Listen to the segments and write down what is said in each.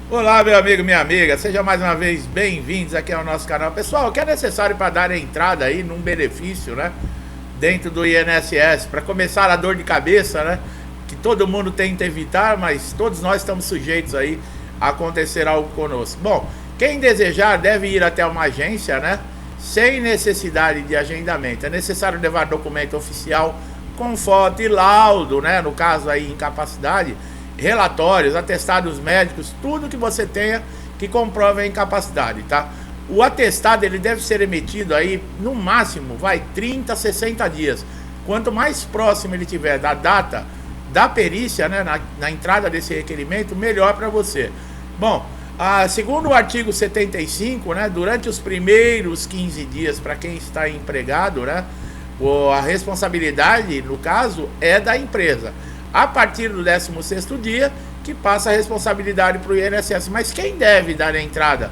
Olá, meu amigo, minha amiga, sejam mais uma vez bem-vindos aqui ao nosso canal. Pessoal, o que é necessário para dar entrada aí num benefício, né, dentro do INSS, para começar a dor de cabeça, né, que todo mundo tenta evitar, mas todos nós estamos sujeitos aí a acontecer algo conosco. Bom, quem desejar deve ir até uma agência, né, sem necessidade de agendamento. É necessário levar documento oficial com foto e laudo, né, no caso aí incapacidade, relatórios, atestados médicos, tudo que você tenha que comprove a incapacidade, tá? O atestado ele deve ser emitido aí no máximo, 30, 60 dias. Quanto mais próximo ele tiver da data da perícia, né, na entrada desse requerimento, melhor para você. Bom, segundo o artigo 75, né, durante os primeiros 15 dias para quem está empregado, né, a responsabilidade, no caso, é da empresa. A partir do 16º dia, que passa a responsabilidade para o INSS. Mas quem deve dar a entrada,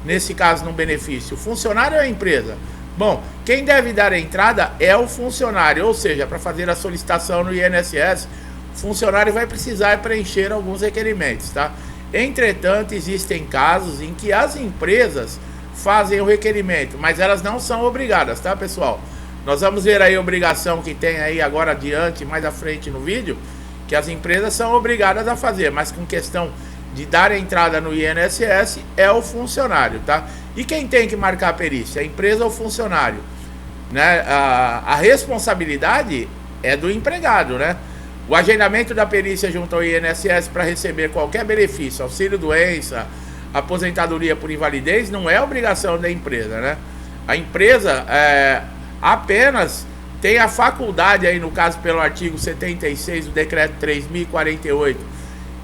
nesse caso, num benefício? O funcionário ou a empresa? Bom, quem deve dar a entrada é o funcionário, ou seja, para fazer a solicitação no INSS, o funcionário vai precisar preencher alguns requerimentos, tá? Entretanto, existem casos em que as empresas fazem o requerimento, mas elas não são obrigadas, tá, pessoal? Nós vamos ver aí a obrigação que tem aí agora adiante, mais à frente no vídeo, que as empresas são obrigadas a fazer, mas com questão de dar entrada no INSS é o funcionário, tá? E quem tem que marcar a perícia? A empresa ou o funcionário? Né? A responsabilidade é do empregado, né? O agendamento da perícia junto ao INSS para receber qualquer benefício, auxílio-doença, aposentadoria por invalidez, não é obrigação da empresa, né? A empresa apenas tem a faculdade aí, no caso pelo artigo 76 do decreto 3048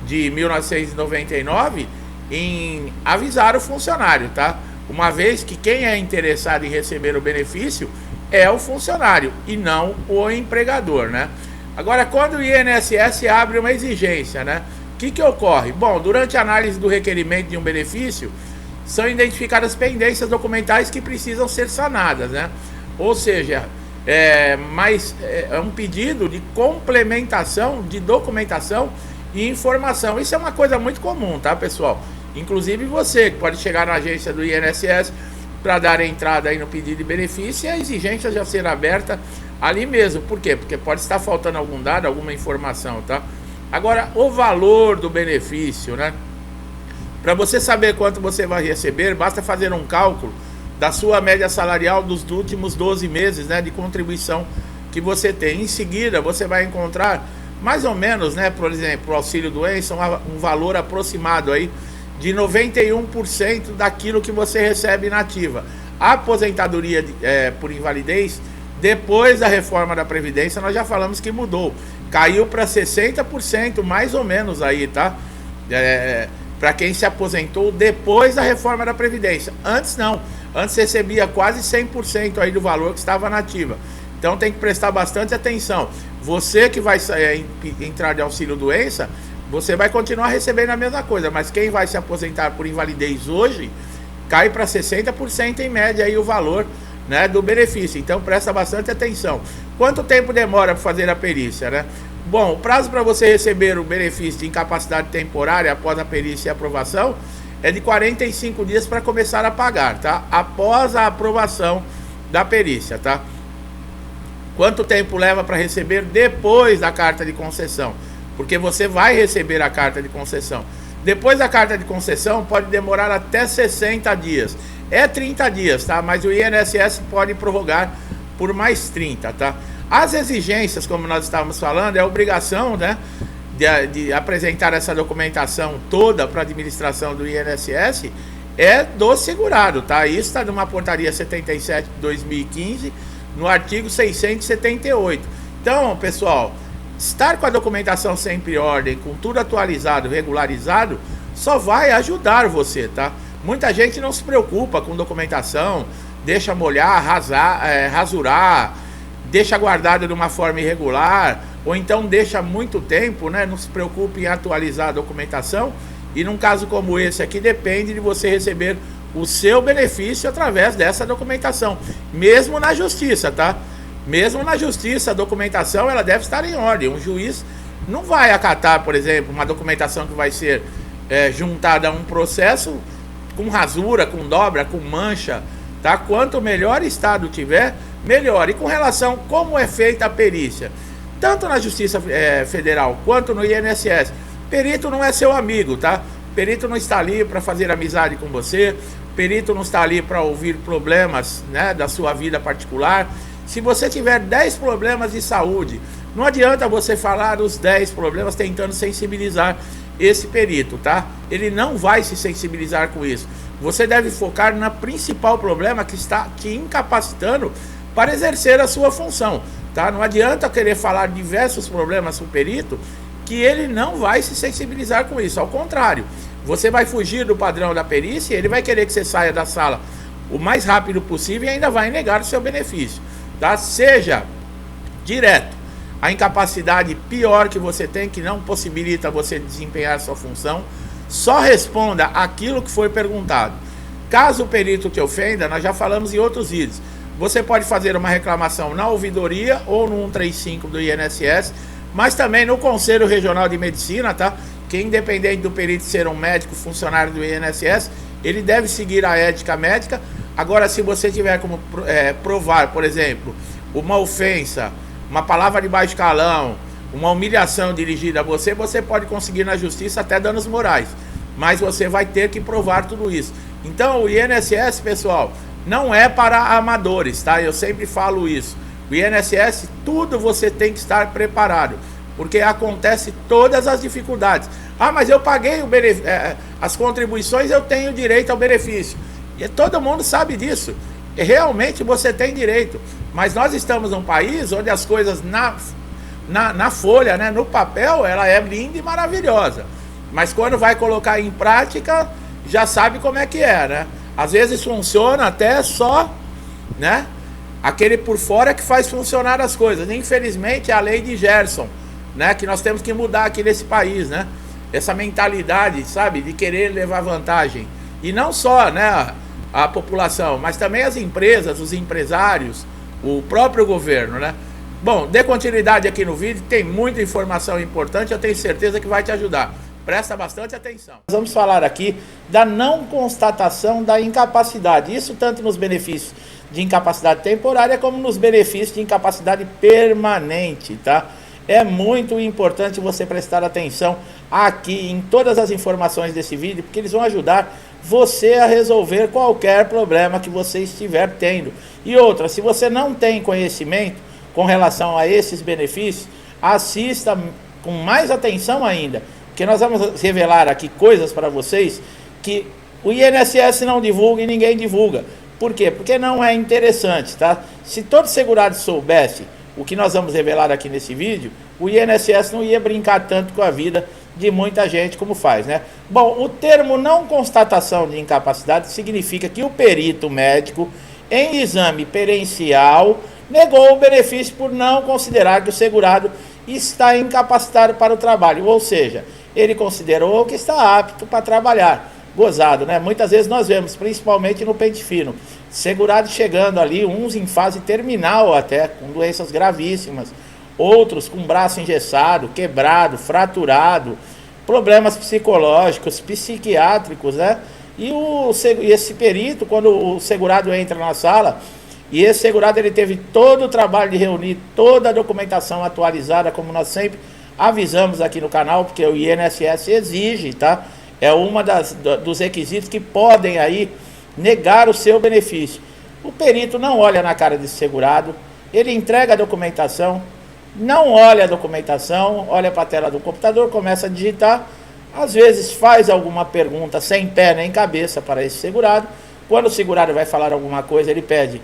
de 1999, em avisar o funcionário, tá? Uma vez que quem é interessado em receber o benefício é o funcionário e não o empregador, né? Agora, quando o INSS abre uma exigência, né? O que ocorre? Bom, durante a análise do requerimento de um benefício, são identificadas pendências documentais que precisam ser sanadas, né? Ou seja, é um pedido de complementação de documentação e informação. Isso é uma coisa muito comum, tá, pessoal? Inclusive você que pode chegar na agência do INSS para dar entrada aí no pedido de benefício e a exigência já ser aberta ali mesmo. Por quê? Porque pode estar faltando algum dado, alguma informação, tá? Agora, o valor do benefício, né? Para você saber quanto você vai receber, basta fazer um cálculo da sua média salarial dos últimos 12 meses, né, de contribuição que você tem. Em seguida, você vai encontrar mais ou menos, né, por exemplo, o auxílio-doença, um valor aproximado aí de 91% daquilo que você recebe na ativa. A aposentadoria por invalidez, depois da reforma da Previdência, nós já falamos que mudou. Caiu para 60% mais ou menos aí, tá? Para quem se aposentou depois da reforma da Previdência. Antes não. Antes recebia quase 100% aí do valor que estava na ativa. Então tem que prestar bastante atenção. Você que vai entrar de auxílio-doença, você vai continuar recebendo a mesma coisa. Mas quem vai se aposentar por invalidez hoje, cai para 60% em média aí o valor, né, do benefício. Então presta bastante atenção. Quanto tempo demora para fazer a perícia, né? Bom, o prazo para você receber o benefício de incapacidade temporária após a perícia e aprovação é de 45 dias para começar a pagar, tá? Após a aprovação da perícia, tá? Quanto tempo leva para receber depois da carta de concessão? Porque você vai receber a carta de concessão. Depois da carta de concessão pode demorar até 60 dias. É 30 dias, tá? Mas o INSS pode prorrogar por mais 30, tá? As exigências, como nós estávamos falando, é a obrigação, né, de apresentar essa documentação toda para a administração do INSS é do segurado, tá? Isso está numa portaria 77 de 2015, no artigo 678. Então, pessoal, estar com a documentação sempre em ordem, com tudo atualizado, regularizado, só vai ajudar você, tá? Muita gente não se preocupa com documentação, deixa molhar, rasurar, deixa guardado de uma forma irregular, ou então deixa muito tempo, né? Não se preocupe em atualizar a documentação. E num caso como esse aqui, depende de você receber o seu benefício através dessa documentação, mesmo na justiça, tá? Mesmo na justiça, a documentação ela deve estar em ordem. Um juiz não vai acatar, por exemplo, uma documentação que vai ser juntada a um processo com rasura, com dobra, com mancha, tá? Quanto melhor estado tiver, melhor. E com relação a como é feita a perícia, tanto na Justiça Federal quanto no INSS, perito não é seu amigo, tá? Perito não está ali para fazer amizade com você, perito não está ali para ouvir problemas, né, da sua vida particular. Se você tiver 10 problemas de saúde, não adianta você falar os 10 problemas tentando sensibilizar esse perito, tá? Ele não vai se sensibilizar com isso. Você deve focar no principal problema que está te incapacitando para exercer a sua função, tá? Não adianta querer falar diversos problemas com o perito, que ele não vai se sensibilizar com isso. Ao contrário, você vai fugir do padrão da perícia e ele vai querer que você saia da sala o mais rápido possível e ainda vai negar o seu benefício, tá? Seja direto. A incapacidade pior que você tem, que não possibilita você desempenhar sua função, só responda aquilo que foi perguntado. Caso o perito te ofenda, nós já falamos em outros vídeos, você pode fazer uma reclamação na ouvidoria ou no 135 do INSS, mas também no Conselho Regional de Medicina, tá? Que independente do perito ser um médico funcionário do INSS, ele deve seguir a ética médica. Agora, se você tiver como provar, por exemplo, uma ofensa, uma palavra de baixo calão, uma humilhação dirigida a você, você pode conseguir na justiça até danos morais, mas você vai ter que provar tudo isso. Então o INSS, pessoal, não é para amadores, tá? Eu sempre falo isso. O INSS, tudo você tem que estar preparado, porque acontece todas as dificuldades. Ah, mas eu paguei as contribuições, eu tenho direito ao benefício. E todo mundo sabe disso. Realmente você tem direito. Mas nós estamos num país onde as coisas na folha, né, no papel, ela é linda e maravilhosa. Mas quando vai colocar em prática, já sabe como é que é, né? Às vezes funciona até só, né, aquele por fora que faz funcionar as coisas. Infelizmente é a lei de Gerson, né, que nós temos que mudar aqui nesse país, né? Essa mentalidade, sabe, de querer levar vantagem. E não só, né, a população, mas também as empresas, os empresários, o próprio governo, né? Bom, dê continuidade aqui no vídeo, tem muita informação importante, eu tenho certeza que vai te ajudar. Presta bastante atenção. Nós vamos falar aqui da não constatação da incapacidade, isso tanto nos benefícios de incapacidade temporária como nos benefícios de incapacidade permanente, tá? É muito importante você prestar atenção aqui em todas as informações desse vídeo, porque eles vão ajudar você a resolver qualquer problema que você estiver tendo. E outra, se você não tem conhecimento com relação a esses benefícios, assista com mais atenção ainda, porque nós vamos revelar aqui coisas para vocês que o INSS não divulga e ninguém divulga. Por quê? Porque não é interessante, tá? Se todo segurado soubesse o que nós vamos revelar aqui nesse vídeo, o INSS não ia brincar tanto com a vida de muita gente como faz, né? Bom, o termo não constatação de incapacidade significa que o perito médico, em exame pericial, negou o benefício por não considerar que o segurado está incapacitado para o trabalho, ou seja, ele considerou que está apto para trabalhar. Gozado, né? Muitas vezes nós vemos, principalmente no pente fino, segurados chegando ali, uns em fase terminal até, com doenças gravíssimas, outros com braço engessado, quebrado, fraturado, problemas psicológicos, psiquiátricos, né? E esse perito, quando o segurado entra na sala, e esse segurado ele teve todo o trabalho de reunir toda a documentação atualizada, como nós sempre avisamos aqui no canal, porque o INSS exige, tá? É uma dos requisitos que podem aí negar o seu benefício. O perito não olha na cara desse segurado, ele entrega a documentação, não olha a documentação, olha para a tela do computador, começa a digitar, às vezes faz alguma pergunta sem pé nem cabeça para esse segurado. Quando o segurado vai falar alguma coisa, ele pede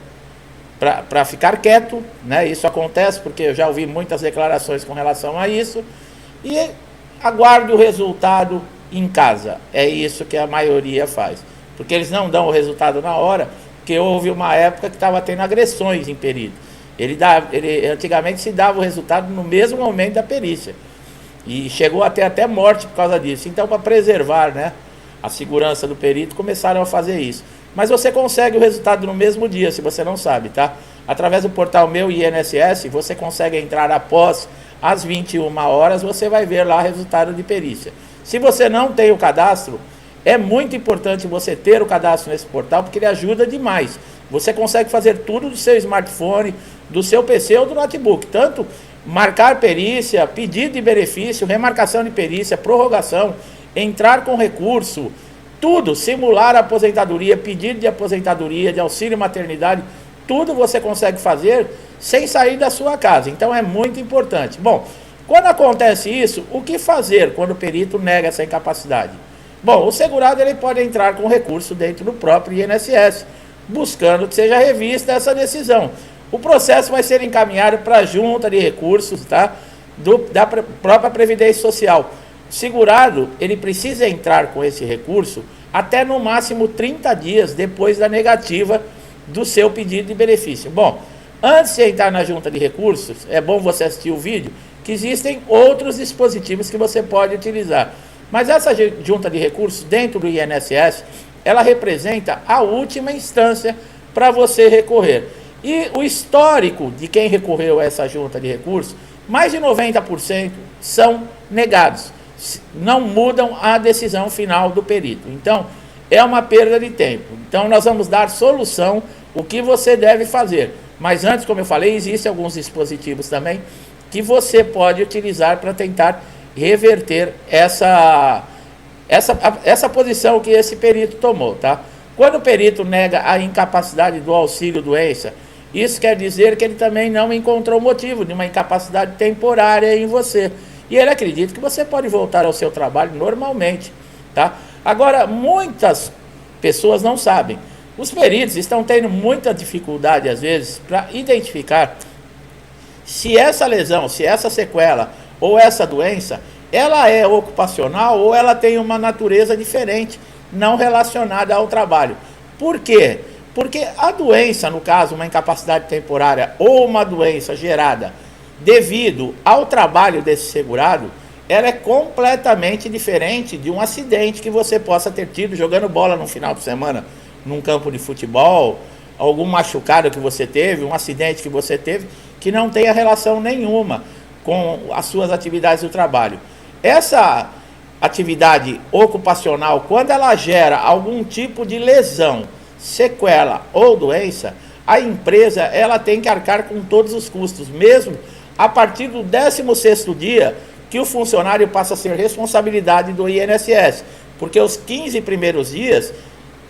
para ficar quieto, né? Isso acontece porque eu já ouvi muitas declarações com relação a isso, e aguarde o resultado em casa. É isso que a maioria faz, porque eles não dão o resultado na hora, porque houve uma época que estava tendo agressões em perito. Ele antigamente se dava o resultado no mesmo momento da perícia, e chegou até morte por causa disso. Então, para preservar, né, a segurança do perito, começaram a fazer isso. Mas você consegue o resultado no mesmo dia, se você não sabe, tá? Através do portal Meu INSS, você consegue entrar após as 21 horas, você vai ver lá o resultado de perícia. Se você não tem o cadastro, é muito importante você ter o cadastro nesse portal, porque ele ajuda demais. Você consegue fazer tudo do seu smartphone, do seu PC ou do notebook, tanto marcar perícia, pedido de benefício, remarcação de perícia, prorrogação, entrar com recurso, tudo, simular a aposentadoria, pedido de aposentadoria, de auxílio maternidade, tudo você consegue fazer sem sair da sua casa. Então é muito importante. Bom, quando acontece isso, o que fazer quando o perito nega essa incapacidade? Bom, o segurado ele pode entrar com recurso dentro do próprio INSS, buscando que seja revista essa decisão. O processo vai ser encaminhado para a junta de recursos, tá? Da própria Previdência Social. O segurado, ele precisa entrar com esse recurso até no máximo 30 dias depois da negativa do seu pedido de benefício. Bom, antes de entrar na junta de recursos, é bom você assistir o vídeo, que existem outros dispositivos que você pode utilizar. Mas essa junta de recursos dentro do INSS, ela representa a última instância para você recorrer. E o histórico de quem recorreu a essa junta de recursos, mais de 90% são negados. Não mudam a decisão final do perito. Então, é uma perda de tempo. Então, nós vamos dar solução, o que você deve fazer. Mas antes, como eu falei, existem alguns dispositivos também que você pode utilizar para tentar reverter essa posição que esse perito tomou, tá? Quando o perito nega a incapacidade do auxílio-doença, isso quer dizer que ele também não encontrou motivo de uma incapacidade temporária em você. E ele acredita que você pode voltar ao seu trabalho normalmente, tá? Agora, muitas pessoas não sabem. Os peritos estão tendo muita dificuldade, às vezes, para identificar se essa lesão, se essa sequela ou essa doença, ela é ocupacional ou ela tem uma natureza diferente, não relacionada ao trabalho. Por quê? Porque a doença, no caso, uma incapacidade temporária ou uma doença gerada devido ao trabalho desse segurado, ela é completamente diferente de um acidente que você possa ter tido jogando bola no final de semana, num campo de futebol, algum machucado que você teve, um acidente que você teve, que não tenha relação nenhuma com as suas atividades do trabalho. Essa atividade ocupacional, quando ela gera algum tipo de lesão, sequela ou doença, a empresa ela tem que arcar com todos os custos, mesmo a partir do 16º dia que o funcionário passa a ser responsabilidade do INSS, porque os 15 primeiros dias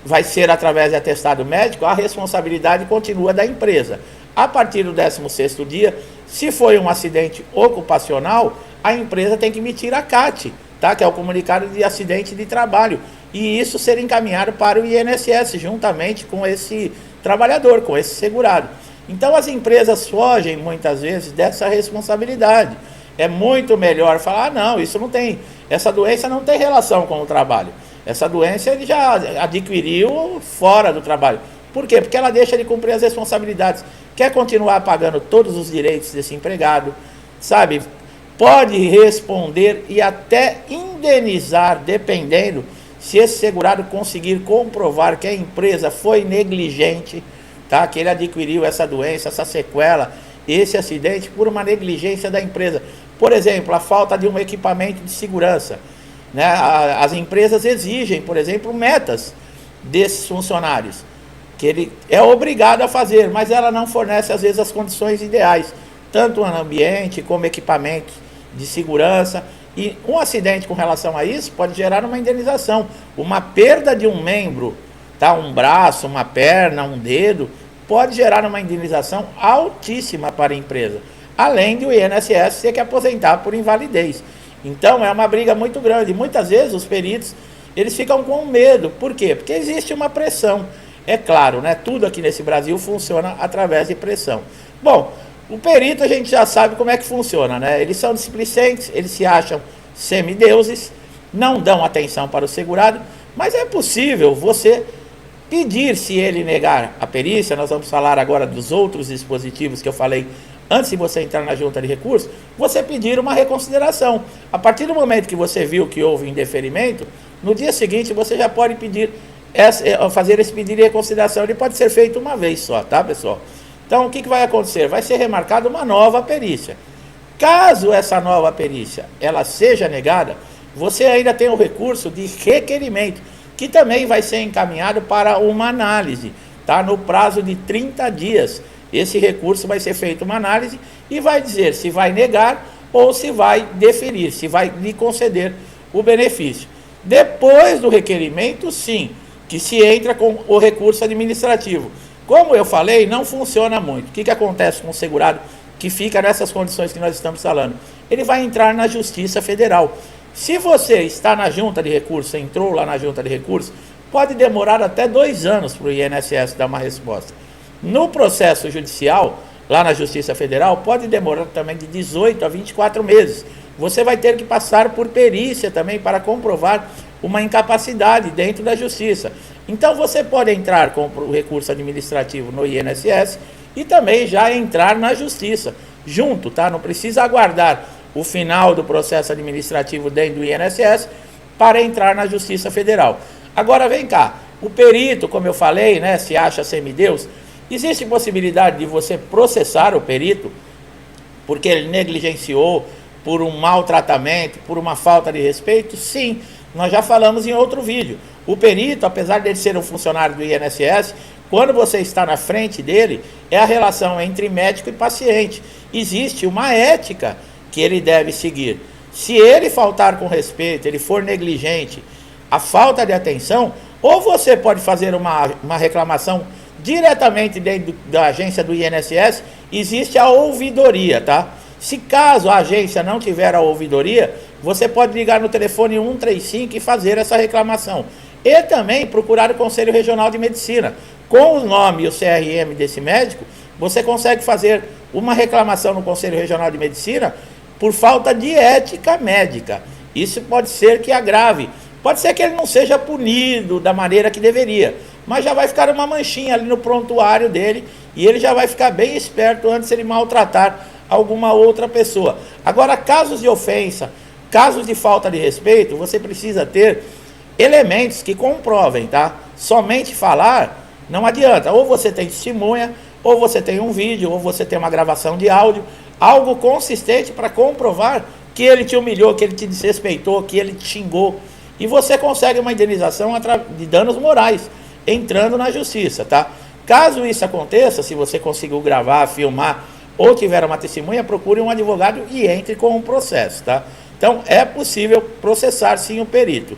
vai ser através de atestado médico, a responsabilidade continua da empresa. A partir do 16º dia, se foi um acidente ocupacional, a empresa tem que emitir a CAT, tá? Que é o comunicado de acidente de trabalho, e isso ser encaminhado para o INSS, juntamente com esse trabalhador, com esse segurado. Então as empresas fogem muitas vezes dessa responsabilidade. É muito melhor falar, não, isso não tem, essa doença não tem relação com o trabalho. Essa doença ele já adquiriu fora do trabalho. Por quê? Porque ela deixa de cumprir as responsabilidades. Quer continuar pagando todos os direitos desse empregado, sabe? Pode responder e até indenizar, dependendo se esse segurado conseguir comprovar que a empresa foi negligente, tá? Que ele adquiriu essa doença, essa sequela, esse acidente por uma negligência da empresa. Por exemplo, a falta de um equipamento de segurança, né? As empresas exigem, por exemplo, metas desses funcionários, que ele é obrigado a fazer, mas ela não fornece, às vezes, as condições ideais, tanto no ambiente como equipamentos de segurança. E um acidente com relação a isso pode gerar uma indenização, uma perda de um membro, tá? Um braço, uma perna, um dedo, pode gerar uma indenização altíssima para a empresa, além de o INSS ter que aposentar por invalidez. Então é uma briga muito grande. Muitas vezes os peritos eles ficam com medo. Por quê? Porque existe uma pressão. É claro, né? Tudo aqui nesse Brasil funciona através de pressão. Bom, o perito a gente já sabe como é que funciona, né? Eles são displicentes, eles se acham semideuses, não dão atenção para o segurado, mas é possível você pedir, se ele negar a perícia. Nós vamos falar agora dos outros dispositivos que eu falei antes de você entrar na junta de recursos, você pedir uma reconsideração. A partir do momento que você viu que houve indeferimento, no dia seguinte você já pode pedir fazer esse pedido de reconsideração. Ele pode ser feito uma vez só, tá, pessoal? Então, o que vai acontecer? Vai ser remarcada uma nova perícia. Caso essa nova perícia ela seja negada, você ainda tem o recurso de requerimento, que também vai ser encaminhado para uma análise, tá? No prazo de 30 dias. Esse recurso vai ser feito uma análise e vai dizer se vai negar ou se vai deferir, se vai lhe conceder o benefício. Depois do requerimento, sim, que se entra com o recurso administrativo. Como eu falei, não funciona muito. O que acontece com o segurado que fica nessas condições que nós estamos falando? Ele vai entrar na Justiça Federal. Se você está na junta de recurso, entrou lá na junta de recurso, pode demorar até 2 anos para o INSS dar uma resposta. No processo judicial, lá na Justiça Federal, pode demorar também de 18 a 24 meses. Você vai ter que passar por perícia também para comprovar uma incapacidade dentro da Justiça. Então você pode entrar com o recurso administrativo no INSS e também já entrar na Justiça, junto, tá? Não precisa aguardar o final do processo administrativo dentro do INSS para entrar na Justiça Federal. Agora vem cá, o perito, como eu falei, né, se acha semideus, existe possibilidade de você processar o perito porque ele negligenciou, por um mau tratamento, por uma falta de respeito? Sim, nós já falamos em outro vídeo. O perito, apesar de ele ser um funcionário do INSS, quando você está na frente dele, é a relação entre médico e paciente. Existe uma ética que ele deve seguir. Se ele faltar com respeito, ele for negligente, a falta de atenção, ou você pode fazer uma reclamação diretamente dentro da agência do INSS, existe a ouvidoria, tá? Se caso a agência não tiver a ouvidoria, você pode ligar no telefone 135 e fazer essa reclamação. E também procurar o Conselho Regional de Medicina. Com o nome e o CRM desse médico, você consegue fazer uma reclamação no Conselho Regional de Medicina por falta de ética médica. Isso pode ser que agrave. Pode ser que ele não seja punido da maneira que deveria, mas já vai ficar uma manchinha ali no prontuário dele e ele já vai ficar bem esperto antes de ele maltratar alguma outra pessoa. Agora, casos de ofensa, casos de falta de respeito, você precisa ter elementos que comprovem, tá? Somente falar não adianta. Ou você tem testemunha, ou você tem um vídeo, ou você tem uma gravação de áudio, algo consistente para comprovar que ele te humilhou, que ele te desrespeitou, que ele te xingou. E você consegue uma indenização de danos morais, entrando na justiça, tá? Caso isso aconteça, se você conseguiu gravar, filmar, ou tiver uma testemunha, procure um advogado e entre com um processo, tá? Então, é possível processar sim o perito.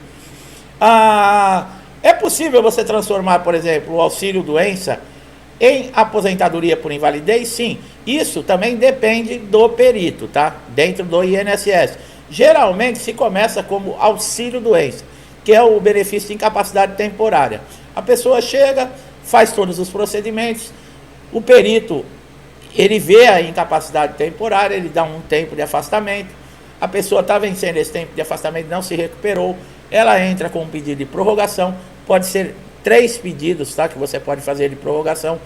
É possível você transformar, por exemplo, o auxílio-doença em aposentadoria por invalidez? Sim. Isso também depende do perito, tá? Dentro do INSS. Geralmente se começa como auxílio-doença, que é o benefício de incapacidade temporária. A pessoa chega, faz todos os procedimentos, o perito, ele vê a incapacidade temporária, ele dá um tempo de afastamento, a pessoa está vencendo esse tempo de afastamento, não se recuperou, ela entra com um pedido de prorrogação, pode ser 3 pedidos, tá, que você pode fazer de prorrogação,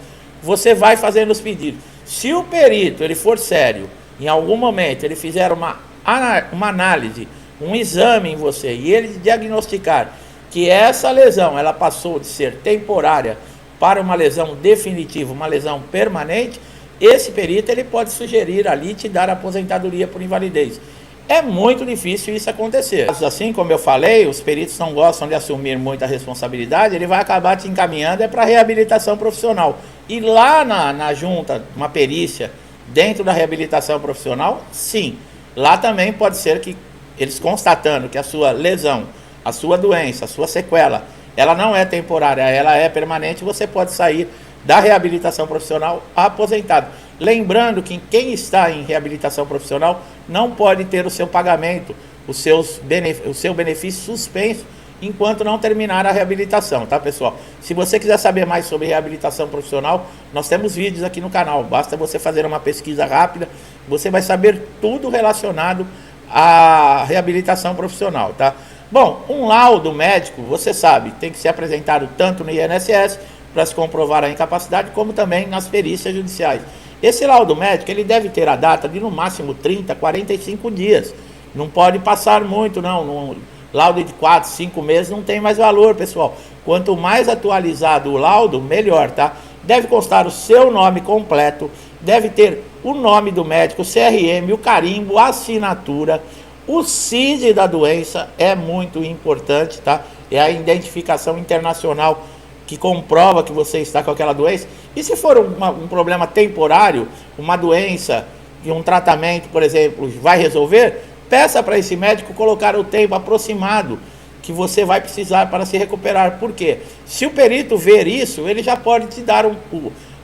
você vai fazendo os pedidos. Se o perito ele for sério, em algum momento ele fizer uma análise, um exame em você, e ele diagnosticar que essa lesão, ela passou de ser temporária para uma lesão definitiva, uma lesão permanente, esse perito ele pode sugerir ali te dar aposentadoria por invalidez. É muito difícil isso acontecer. Assim como eu falei, os peritos não gostam de assumir muita responsabilidade, ele vai acabar te encaminhando para reabilitação profissional. E lá na junta, uma perícia dentro da reabilitação profissional, sim. Lá também pode ser que eles constatando que a sua lesão, a sua doença, a sua sequela, ela não é temporária, ela é permanente, você pode sair da reabilitação profissional aposentado. Lembrando que quem está em reabilitação profissional não pode ter o seu pagamento, o seu benefício suspenso enquanto não terminar a reabilitação, tá, pessoal? Se você quiser saber mais sobre reabilitação profissional, nós temos vídeos aqui no canal, basta você fazer uma pesquisa rápida, você vai saber tudo relacionado à reabilitação profissional, tá? Bom, um laudo médico, você sabe, tem que ser apresentado tanto no INSS para se comprovar a incapacidade, como também nas perícias judiciais. Esse laudo médico, ele deve ter a data de no máximo 30, 45 dias. Não pode passar muito, não. Laudo de 4, 5 meses não tem mais valor, pessoal. Quanto mais atualizado o laudo, melhor, tá? Deve constar o seu nome completo, deve ter o nome do médico, o CRM, o carimbo, a assinatura, O CID da doença é muito importante, tá? É a identificação internacional que comprova que você está com aquela doença. E se for um problema temporário, uma doença e um tratamento, por exemplo, vai resolver, peça para esse médico colocar o tempo aproximado que você vai precisar para se recuperar. Por quê? Se o perito ver isso, ele já pode te dar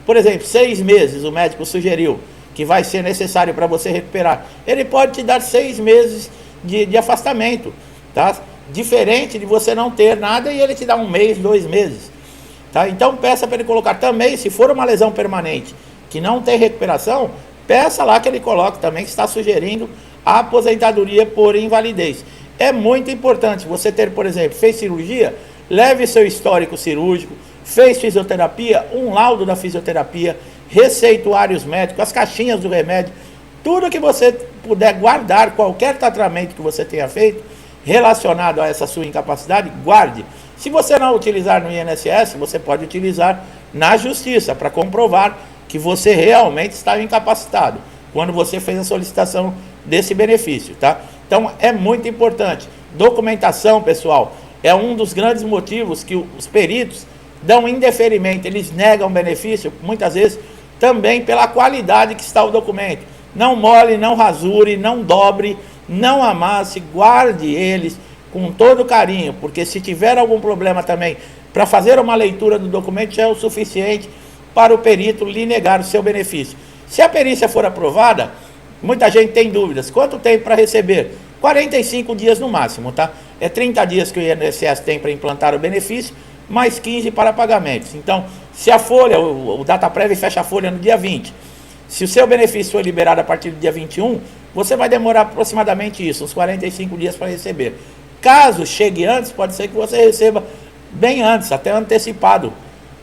por exemplo, 6 meses, o médico sugeriu que vai ser necessário para você recuperar. Ele pode te dar 6 meses de afastamento, tá? Diferente de você não ter nada e ele te dá 1 mês, 2 meses. Tá? Então peça para ele colocar também, se for uma lesão permanente que não tem recuperação, peça lá que ele coloque também que está sugerindo a aposentadoria por invalidez. É muito importante você ter, por exemplo, fez cirurgia, leve seu histórico cirúrgico, fez fisioterapia, um laudo da fisioterapia, receituários médicos, as caixinhas do remédio, tudo que você puder guardar, qualquer tratamento que você tenha feito relacionado a essa sua incapacidade, guarde. Se você não utilizar no INSS, você pode utilizar na justiça para comprovar que você realmente estava incapacitado quando você fez a solicitação desse benefício, tá? Então é muito importante. Documentação, pessoal, é um dos grandes motivos que os peritos dão indeferimento, eles negam benefício, muitas vezes também pela qualidade que está o documento. Não mole, não rasure, não dobre, não amasse, guarde eles com todo carinho, porque se tiver algum problema também, para fazer uma leitura do documento já é o suficiente para o perito lhe negar o seu benefício. Se a perícia for aprovada, muita gente tem dúvidas. Quanto tempo para receber? 45 dias no máximo, tá? É 30 dias que o INSS tem para implantar o benefício, mais 15 para pagamentos. Então, se a folha, o Dataprev fecha a folha no dia 20, se o seu benefício for liberado a partir do dia 21, você vai demorar aproximadamente isso, uns 45 dias para receber. Caso chegue antes, pode ser que você receba bem antes, até antecipado,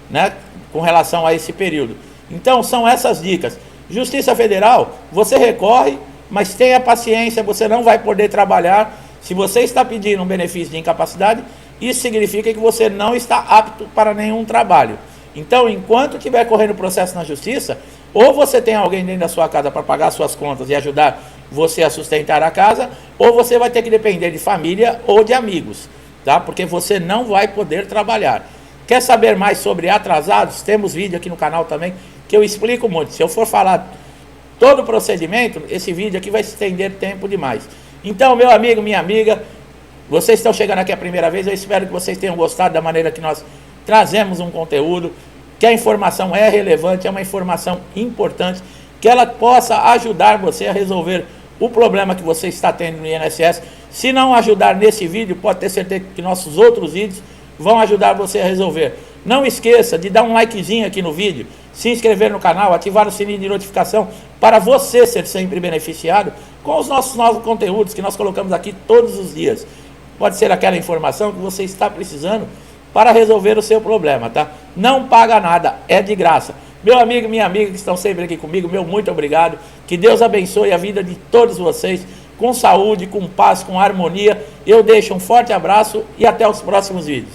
né, com relação a esse período. Então, são essas dicas. Justiça Federal, você recorre, mas tenha paciência, você não vai poder trabalhar. Se você está pedindo um benefício de incapacidade, isso significa que você não está apto para nenhum trabalho. Então, enquanto estiver correndo o processo na justiça, ou você tem alguém dentro da sua casa para pagar suas contas e ajudar você a sustentar a casa, ou você vai ter que depender de família ou de amigos, tá? Porque você não vai poder trabalhar. Quer saber mais sobre atrasados? Temos vídeo aqui no canal também que eu explico muito. Se eu for falar todo o procedimento, esse vídeo aqui vai se estender tempo demais. Então, meu amigo, minha amiga, vocês estão chegando aqui a primeira vez, eu espero que vocês tenham gostado da maneira que nós trazemos um conteúdo, que a informação é relevante, é uma informação importante, que ela possa ajudar você a resolver o problema que você está tendo no INSS. Se não ajudar nesse vídeo, pode ter certeza que nossos outros vídeos vão ajudar você a resolver. Não esqueça de dar um likezinho aqui no vídeo, se inscrever no canal, ativar o sininho de notificação para você ser sempre beneficiado com os nossos novos conteúdos que nós colocamos aqui todos os dias. Pode ser aquela informação que você está precisando para resolver o seu problema, tá? Não paga nada, é de graça. Meu amigo e minha amiga que estão sempre aqui comigo, meu muito obrigado. Que Deus abençoe a vida de todos vocês, com saúde, com paz, com harmonia. Eu deixo um forte abraço e até os próximos vídeos.